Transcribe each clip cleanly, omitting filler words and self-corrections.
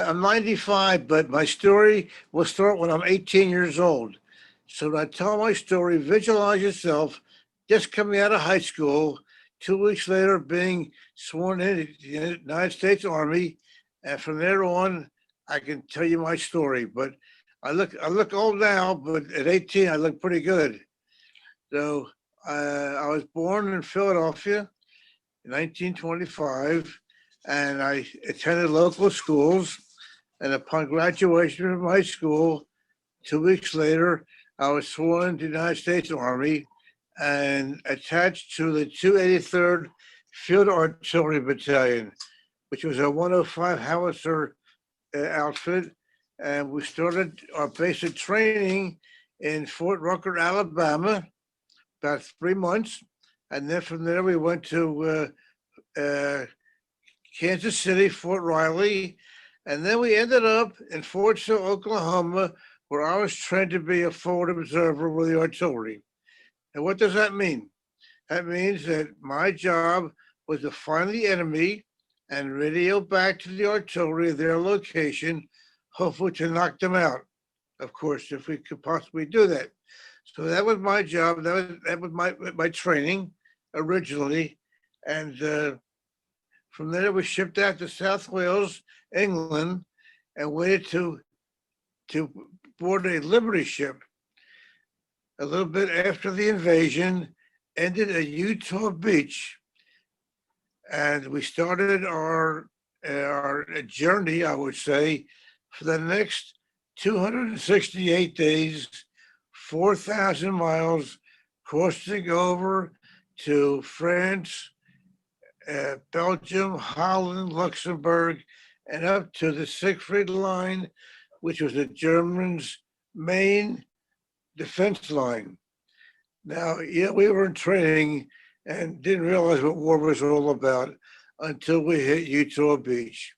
I'm 95, but my story will start when I'm 18 years old. So when I tell my story, visualize yourself just coming out of high school, 2 weeks later being sworn in to the United States Army, and from there on, I can tell you my story. But I look old now, but at 18, I look pretty good. So I was born in Philadelphia in 1925, and I attended local schools. And upon graduation from high school, 2 weeks later, I was sworn into the United States Army and attached to the 283rd Field Artillery Battalion, which was a 105 howitzer outfit. And we started our basic training in Fort Rucker, Alabama, about 3 months. And then from there, we went to Kansas City, Fort Riley, and then we ended up in Fort Sill, Oklahoma, where I was trained to be a forward observer with the artillery. And what does that mean? That means that my job was to find the enemy and radio back to the artillery their location, hopefully to knock them out, of course, if we could possibly do that. So that was my job. That was my training originally. And from there, we shipped out to South Wales, England, and waited to board a Liberty ship. A little bit after the invasion, ended at Utah Beach, and we started our journey, I would say, for the next 268 days, 4,000 miles, crossing over to France, Belgium, Holland, Luxembourg, and up to the Siegfried Line, which was the Germans' main defense line. Now, yeah, we were in training and didn't realize what war was all about until we hit Utah Beach.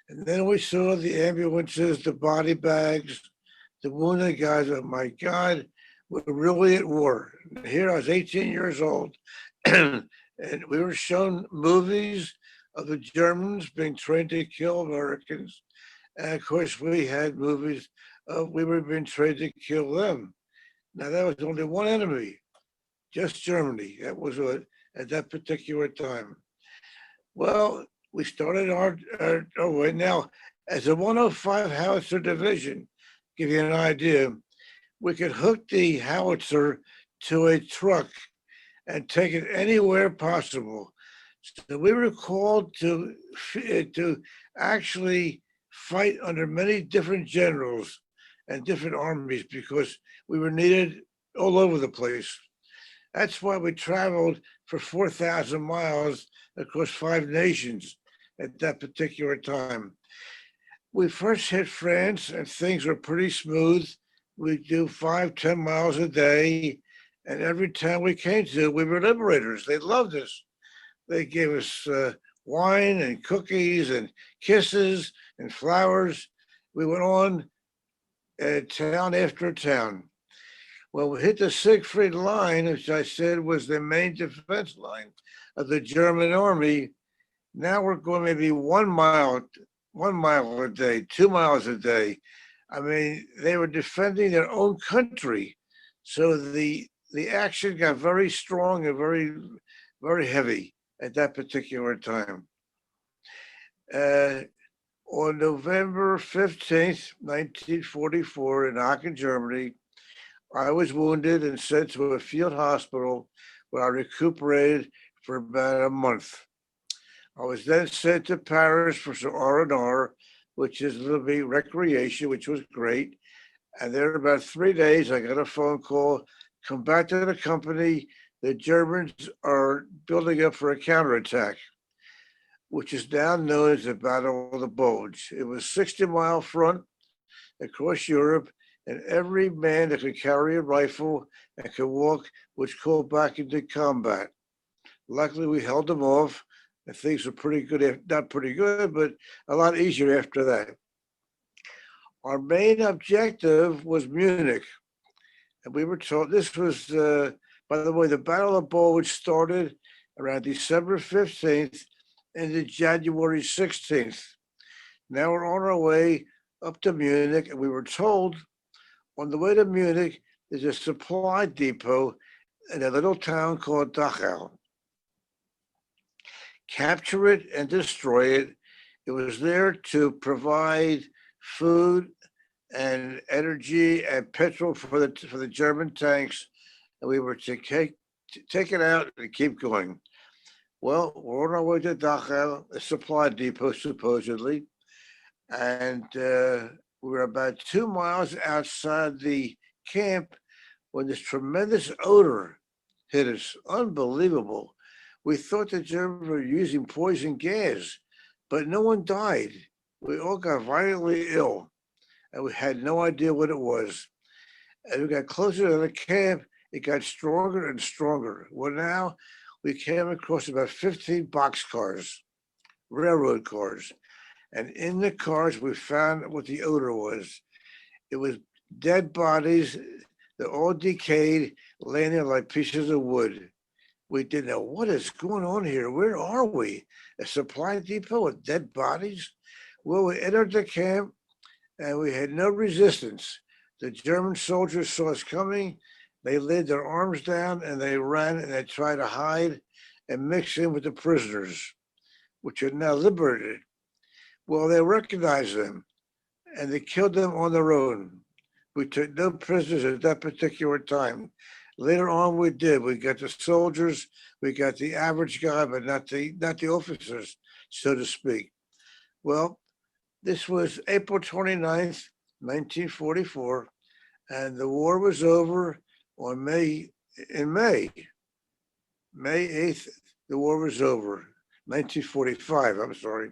And then we saw the ambulances, the body bags, the wounded guys. Oh my God, we're really at war. Here I was 18 years old, and we were shown movies of the Germans being trained to kill Americans. And of course, we had movies of we were being trained to kill them. Now, that was only one enemy, just Germany. That was what at that particular time. Well, we started our way. Now, as a 105 howitzer division, give you an idea, we could hook the howitzer to a truck and take it anywhere possible. So we were called to actually fight under many different generals and different armies because we were needed all over the place. That's why we traveled for 4,000 miles across 5 nations at that particular time. We first hit France and things were pretty smooth. We do 5, 10 miles a day. And every town we came to, we were liberators. They loved us. They gave us wine and cookies and kisses and flowers. We went on town after town. Well, we hit the Siegfried Line, which I said was the main defense line of the German army. Now we're going maybe 1 mile a day, 2 miles a day. I mean, they were defending their own country. So the action got very strong and very heavy at that particular time. On November 15th, 1944, in Aachen, Germany, I was wounded and sent to a field hospital where I recuperated for about a month. I was then sent to Paris for some R&R, which is a little bit recreation, which was great. And there, about 3 days, I got a phone call, come back to the company. The Germans are building up for a counterattack, which is now known as the Battle of the Bulge. It was 60-mile front across Europe, and every man that could carry a rifle and could walk was called back into combat. Luckily, we held them off, and things were pretty good, not pretty good, but a lot easier after that. Our main objective was Munich, and we were told this was, by the way, the Battle of Bulge started around December 15th into January 16th. Now we're on our way up to Munich, and we were told on the way to Munich, there's a supply depot in a little town called Dachau. Capture it and destroy it. It was there to provide food and energy and petrol for the German tanks, and we were to take it out and keep going. Well, we're on our way to Dachau, a supply depot supposedly, and we were about 2 miles outside the camp when this tremendous odor hit us. Unbelievable. We thought the Germans were using poison gas, but no one died. We all got violently ill, and we had no idea what it was. As we got closer to the camp, it got stronger and stronger. Well, now we came across about 15 boxcars, railroad cars. And in the cars, we found what the odor was. It was dead bodies. They're all decayed, laying there like pieces of wood. We didn't know what is going on here. Where are we? A supply depot with dead bodies? Well, we entered the camp and we had no resistance. The German soldiers saw us coming. They laid their arms down and they ran and they tried to hide and mix in with the prisoners, which are now liberated. Well, they recognized them and they killed them on their own. We took no prisoners at that particular time. Later on, we did. We got the soldiers, we got the average guy, but not the officers, so to speak. Well, this was April 29th, 1944, and the war was over on May 8th, the war was over, 1945, I'm sorry.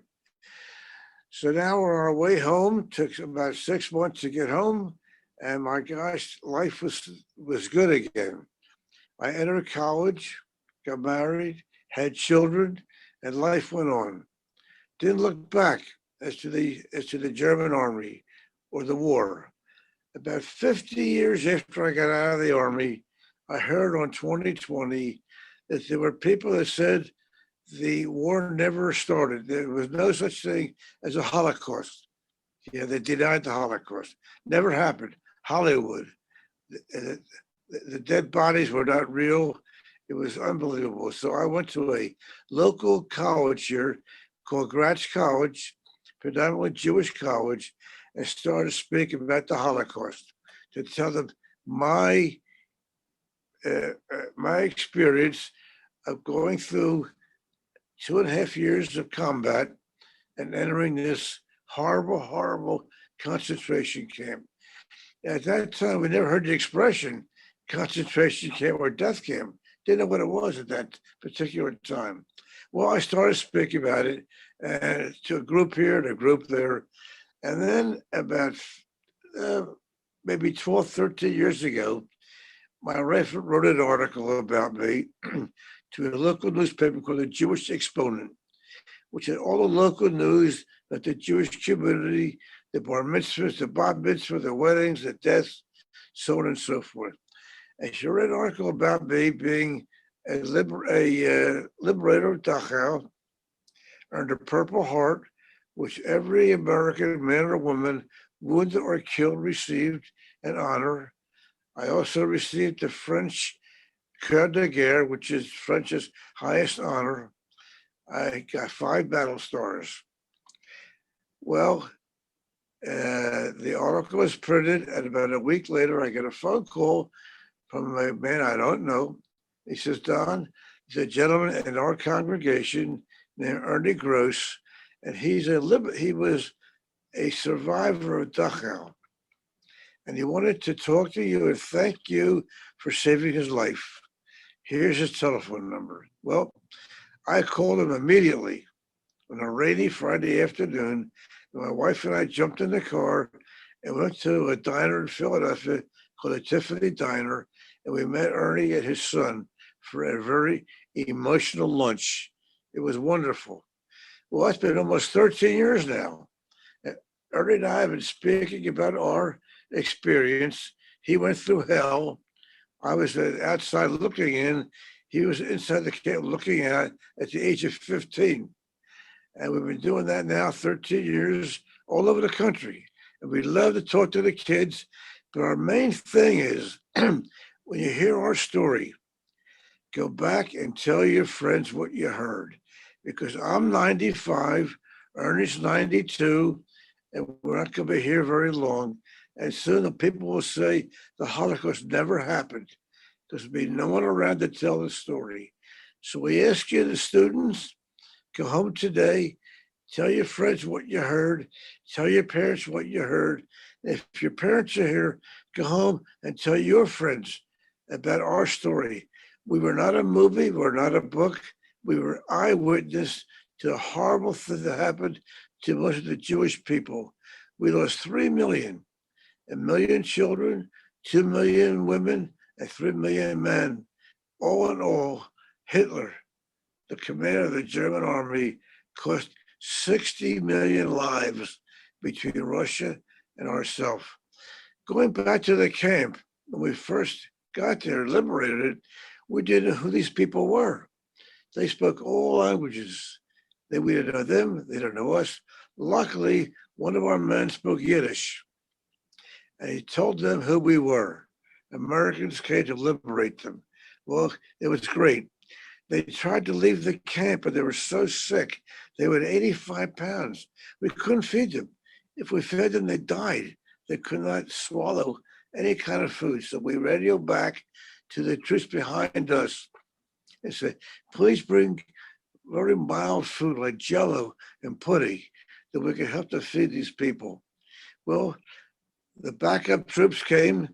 So now we're on our way home. Took about 6 months to get home, and my gosh, life was good again. I entered college, got married, had children, and life went on. Didn't look back as to the German army or the war. About 50 years after I got out of the army, I heard on 2020 that there were people that said the war never started. There was no such thing as a Holocaust. Yeah, they denied the Holocaust. Never happened. Hollywood. The dead bodies were not real. It was unbelievable. So I went to a local college here called Gratz College, predominantly Jewish college, and started speaking about the Holocaust to tell them my experience of going through 2.5 years of combat and entering this horrible, horrible concentration camp. At that time, we never heard the expression concentration camp or death camp. Didn't know what it was at that particular time. Well, I started speaking about it to a group here and a group there. And then about maybe 12, 13 years ago, my wife wrote an article about me to a local newspaper called the Jewish Exponent, which had all the local news that the Jewish community, the bar mitzvahs, the bar mitzvah, the weddings, the deaths, so on and so forth. And she wrote an article about me being a liberator of Dachau, earned a Purple Heart, which every American man or woman wounded or killed received an honor. I also received the French Croix de Guerre, which is French's highest honor. I got 5 battle stars. Well, the article was printed, and about a week later, I get a phone call from a man I don't know. He says, Don, he's a gentleman in our congregation named Ernie Gross, and he was a survivor of Dachau. And he wanted to talk to you and thank you for saving his life. Here's his telephone number. Well, I called him immediately on a rainy Friday afternoon. And my wife and I jumped in the car and went to a diner in Philadelphia called the Tiffany Diner. And we met Ernie and his son for a very emotional lunch. It was wonderful. Well, it's been almost 13 years now. Ernie and I have been speaking about our experience. He went through hell. I was outside looking in. He was inside the camp looking at the age of 15. And we've been doing that now 13 years all over the country. And we love to talk to the kids. But our main thing is when you hear our story, go back and tell your friends what you heard. Because I'm 95, Ernie's 92, and we're not going to be here very long. And soon the people will say the Holocaust never happened. There's be no one around to tell the story. So we ask you, the students, go home today, tell your friends what you heard, tell your parents what you heard. If your parents are here, go home and tell your friends about our story. We were not a movie, we're not a book. We were eyewitness to a horrible thing that happened to most of the Jewish people. We lost 3 million, a million children, 2 million women, and 3 million men. All in all, Hitler, the commander of the German army, cost 60 million lives between Russia and ourselves. Going back to the camp, when we first got there, liberated it, we didn't know who these people were. They spoke all languages. We didn't know them, they didn't know us. Luckily, one of our men spoke Yiddish, and he told them who we were. Americans came to liberate them. Well, it was great. They tried to leave the camp, but they were so sick. They were 85 pounds. We couldn't feed them. If we fed them, they died. They could not swallow any kind of food. So we radioed back to the troops behind us and said, please bring very mild food like Jello and pudding that we can help to feed these people. Well, the backup troops came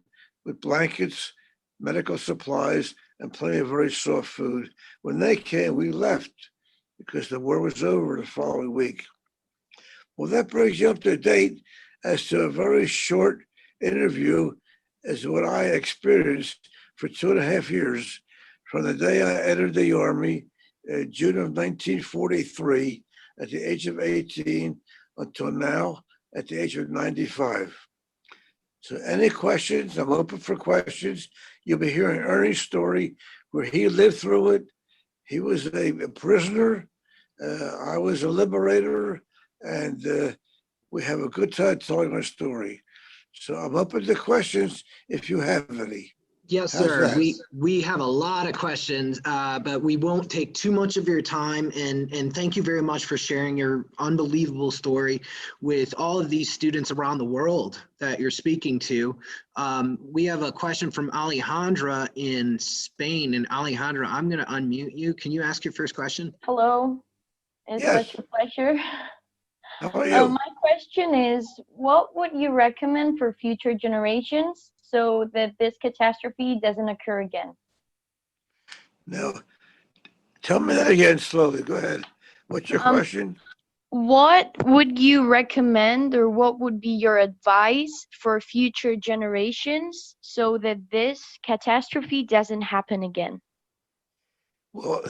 with blankets, medical supplies, and plenty of very soft food. When they came, we left because the war was over the following week. Well, that brings you up to date as to a very short interview as to what I experienced for 2.5 years from the day I entered the Army, June of 1943, at the age of 18, until now, at the age of 95. So any questions? I'm open for questions. You'll be hearing Ernie's story where he lived through it. He was a prisoner. I was a liberator, and we have a good time telling our story. So I'm open to questions if you have any. Yes, How's sir. that? We have a lot of questions, but we won't take too much of your time. And thank you very much for sharing your unbelievable story with all of these students around the world that you're speaking to. We have a question from Alejandra in Spain. And Alejandra, I'm going to unmute you. Can you ask your first question? Hello, it's Yes. such a pleasure. How are you? My question is, what would you recommend for future generations so that this catastrophe doesn't occur again? No. Tell me that again slowly. Go ahead. What's your question? What would you recommend, or what would be your advice for future generations so that this catastrophe doesn't happen again? Well,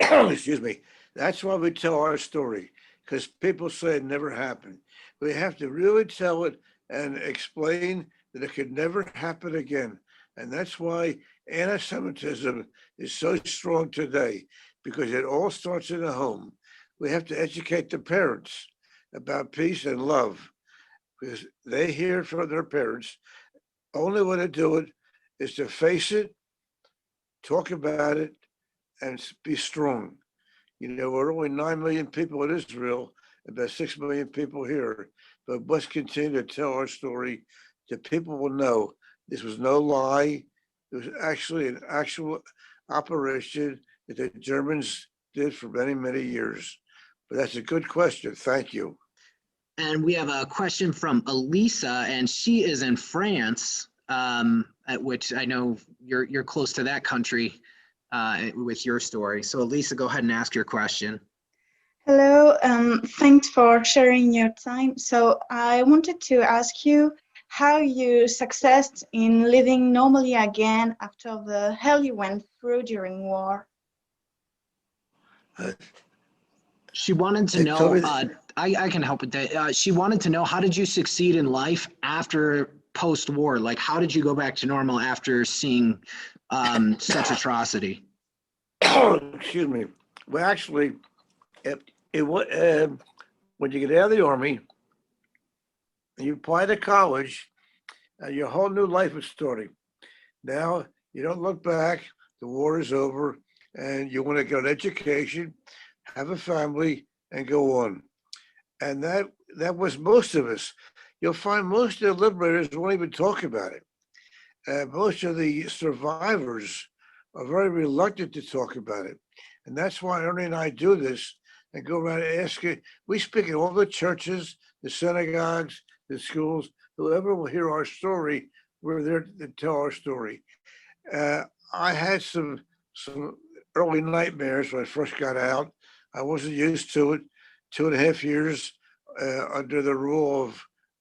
excuse me. That's why we tell our story, because people say it never happened. We have to really tell it and explain that it could never happen again. And that's why anti-Semitism is so strong today, because it all starts in the home. We have to educate the parents about peace and love, because they hear from their parents. Only way to do it is to face it, talk about it, and be strong. You know, we're only 9 million people in Israel, about 6 million people here, but must continue to tell our story that people will know this was no lie. It was actually an actual operation that the Germans did for many, many years. But that's a good question. Thank you. And we have a question from Elisa, and she is in France, at which I know you're close to that country with your story. So Elisa, go ahead and ask your question. Hello, thanks for sharing your time. So I wanted to ask you how you successed in living normally again after the hell you went through during war. She wanted to know, I can help with that. She wanted to know, how did you succeed in life after post-war? Like, how did you go back to normal after seeing such atrocity? Excuse me. Well, actually, when you get out of the Army and you apply to college, your whole new life is starting. Now you don't look back. The war is over, and you want to get an education, have a family, and go on. And that was most of us. You'll find most of the liberators won't even talk about it. Most of the survivors are very reluctant to talk about it. And that's why Ernie and I do this and go around asking. We speak in all the churches, the synagogues, the schools. Whoever will hear our story, we're there to tell our story. I had some early nightmares when I first got out. I wasn't used to it. 2.5 years under the rule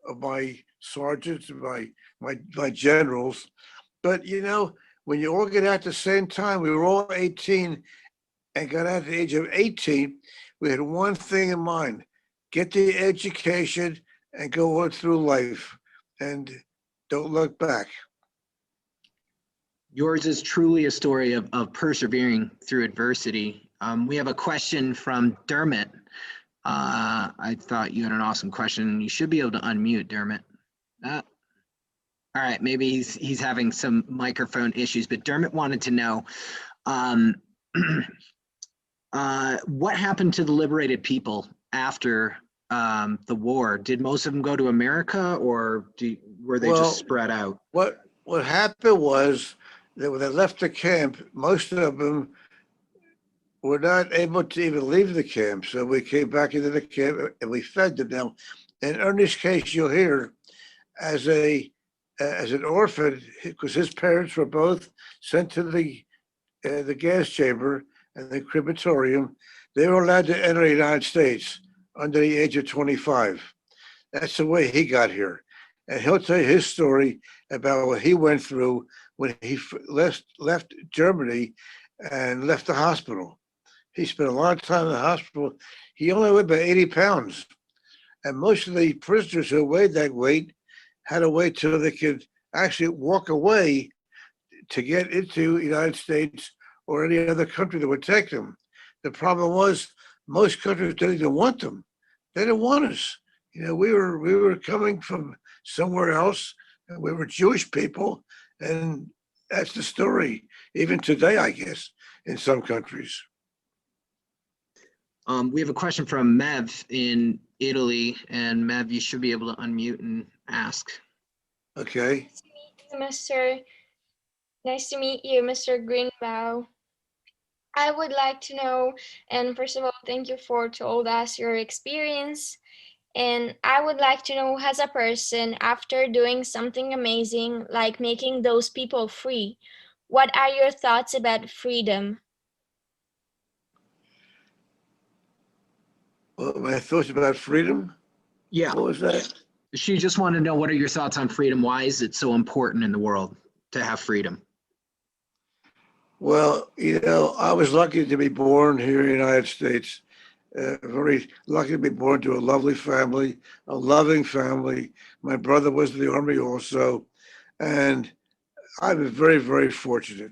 of my sergeants and my generals. But when you all get out at the same time, we were all 18 and got out at the age of 18. We had one thing in mind: get the education and go on through life, and don't look back. Yours is truly a story of persevering through adversity. We have a question from Dermot. I thought you had an awesome question. You should be able to unmute, Dermot. All right, maybe he's having some microphone issues, but Dermot wanted to know what happened to the liberated people after the war. Did most of them go to America, or were they just spread out? What happened was that when they left the camp, most of them were not able to even leave the camp. So we came back into the camp and we fed them. Now, in Ernie's case, you'll hear as an orphan, because his parents were both sent to the gas chamber and the crematorium. They were allowed to enter the United States under the age of 25. That's the way he got here. And he'll tell you his story about what he went through when he left Germany and left the hospital. He spent a lot of time in the hospital. He only weighed about 80 pounds. And most of the prisoners who weighed that weight had to wait till they could actually walk away to get into the United States or any other country that would take them. The problem was most countries didn't even want them. They didn't want us. We were coming from somewhere else. And we were Jewish people, and that's the story. Even today, I guess, in some countries. We have a question from Mev in Italy, and Mev, you should be able to unmute and ask. Okay. Nice to meet you, Mr. Greenbaum. I would like to know, and first of all, thank you for told us your experience. And I would like to know, as a person, after doing something amazing, like making those people free, what are your thoughts about freedom? Well, my thoughts about freedom? Yeah. What was that? She just wanted to know, what are your thoughts on freedom? Why is it so important in the world to have freedom? Well, I was lucky to be born here in the United States. Very lucky to be born to a lovely family, a loving family. My brother was in the Army also. And I was very, very fortunate.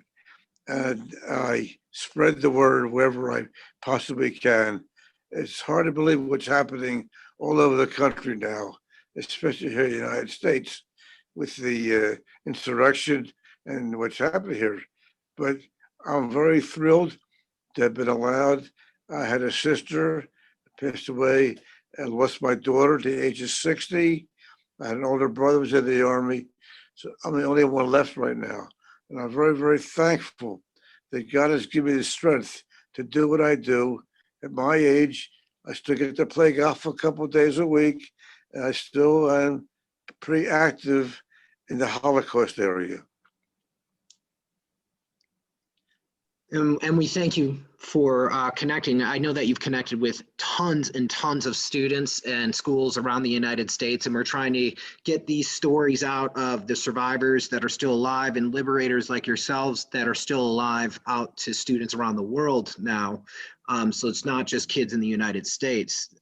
And I spread the word wherever I possibly can. It's hard to believe what's happening all over the country now, especially here in the United States with the insurrection and what's happening here. But I'm very thrilled to have been allowed. I had a sister who passed away and lost my daughter at the age of 60. I had an older brother who was in the Army. So I'm the only one left right now. And I'm very, very thankful that God has given me the strength to do what I do. At my age, I still get to play golf a couple of days a week. And I still am pretty active in the Holocaust area. And we thank you for connecting. I know that you've connected with tons and tons of students and schools around the United States, and we're trying to get these stories out of the survivors that are still alive and liberators like yourselves that are still alive out to students around the world now. So it's not just kids in the United States.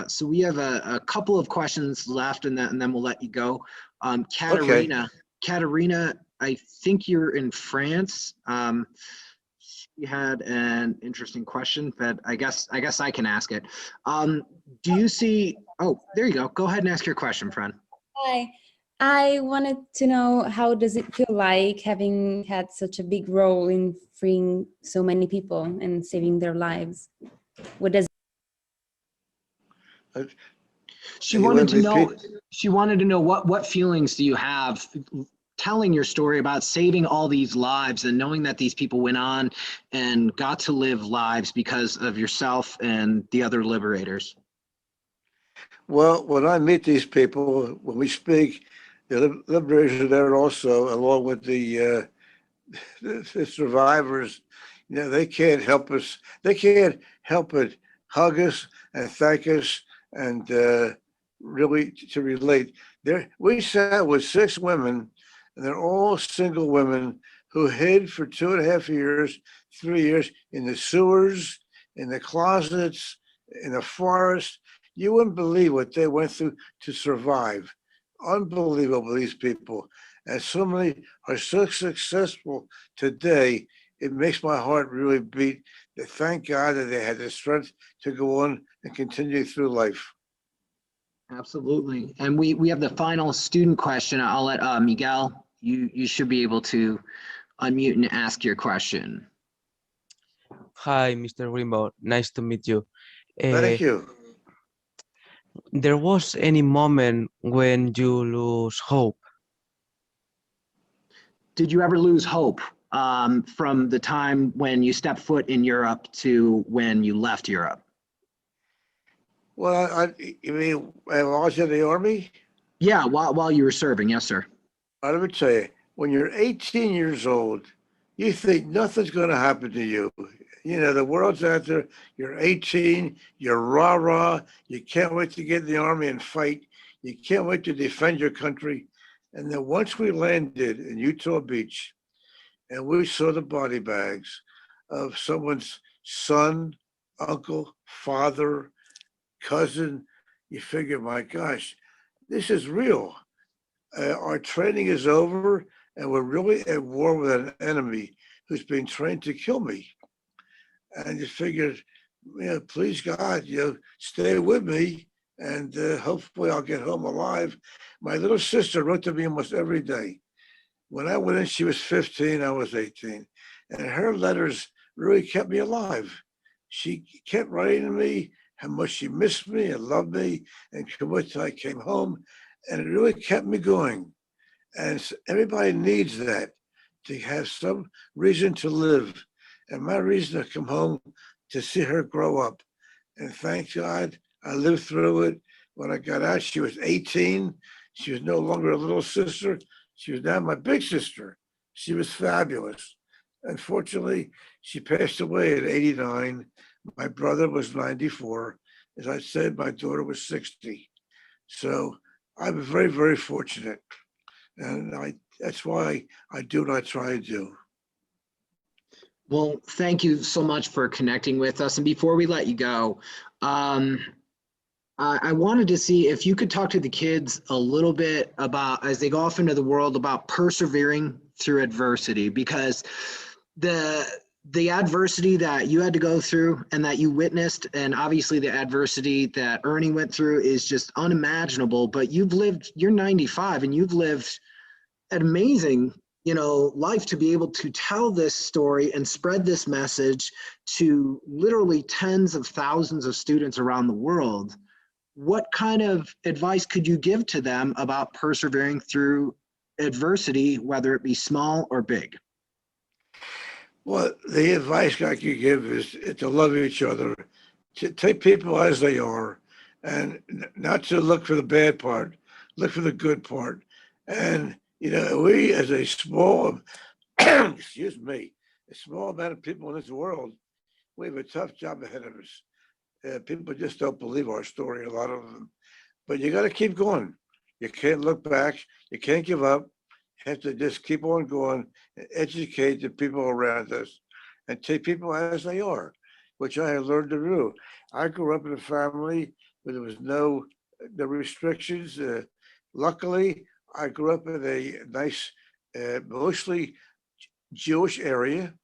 So we have a couple of questions left, and then we'll let you go. Katerina, I think you're in France. You had an interesting question, but I guess I can ask it. Do you see? Oh, there you go. Go ahead and ask your question, friend. Hi. I wanted to know, how does it feel like having had such a big role in freeing so many people and saving their lives? What does She You wanted want to me know. repeat? She wanted to know what feelings do you have telling your story about saving all these lives and knowing that these people went on and got to live lives because of yourself and the other liberators. Well, when I meet these people, when we speak, the liberators are there also, along with the survivors. You know, they can't help us. They can't help but hug us and thank us and really to relate. There, we sat with 6 women, and they're all single women who hid for 2.5 years, 3 years in the sewers, in the closets, in the forest. You wouldn't believe what they went through to survive. Unbelievable, these people. And so many are so successful today, it makes my heart really beat. Thank God that they had the strength to go on and continue through life. Absolutely. And we have the final student question. I'll let Miguel, you should be able to unmute and ask your question. Hi, Mr. Greenbaum. Nice to meet you. Thank you. There was any moment when you lose hope? Did you ever lose hope from the time when you stepped foot in Europe to when you left Europe? Well, you mean when I was in the Army? Yeah, while you were serving, yes, sir. Let me tell you, when you're 18 years old, you think nothing's going to happen to you. You know, the world's out there. You're 18, you're rah-rah. You can't wait to get in the Army and fight. You can't wait to defend your country. And then once we landed in Utah Beach and we saw the body bags of someone's son, uncle, father, cousin, you figure, my gosh, this is real. Our training is over, and we're really at war with an enemy who's been trained to kill me. And you figured, please God, stay with me, and hopefully I'll get home alive. My little sister wrote to me almost every day. When I went in, she was 15, I was 18. And her letters really kept me alive. She kept writing to me how much she missed me and loved me and could wait till I came home. And it really kept me going. And everybody needs that, to have some reason to live. And my reason to come home, to see her grow up. And thank God I lived through it. When I got out, she was 18. She was no longer a little sister. She was now my big sister. She was fabulous. Unfortunately, she passed away at 89. My brother was 94. As I said, my daughter was 60. So I'm very, very fortunate. And that's why I do what I try to do. Well, thank you so much for connecting with us. And before we let you go, I wanted to see if you could talk to the kids a little bit about, as they go off into the world, about persevering through adversity, because the adversity that you had to go through and that you witnessed, and obviously the adversity that Ernie went through, is just unimaginable. But you're 95 and you've lived an amazing, life to be able to tell this story and spread this message to literally tens of thousands of students around the world. What kind of advice could you give to them about persevering through adversity, whether it be small or big? Well, the advice I could give is to love each other, to take people as they are, and not to look for the bad part, look for the good part. And, we as a small, excuse me, a small amount of people in this world, we have a tough job ahead of us. People just don't believe our story, a lot of them. But you got to keep going. You can't look back. You can't give up. You have to just keep on going and educate the people around us and take people as they are, which I have learned to do. I grew up in a family where there was no restrictions. Luckily, I grew up in a nice, mostly Jewish area.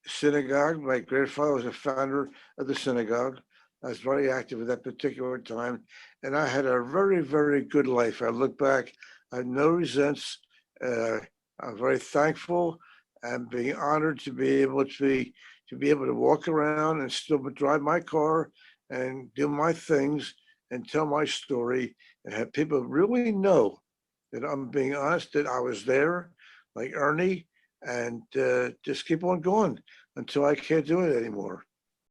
synagogue. My grandfather was a founder of the synagogue. I was very active at that particular time, and I had a very, very good life. I look back, I have no resents. I'm very thankful and being honored to be able to walk around and still drive my car and do my things and tell my story and have people really know that I'm being honest, that I was there, like Ernie, and just keep on going until I can't do it anymore.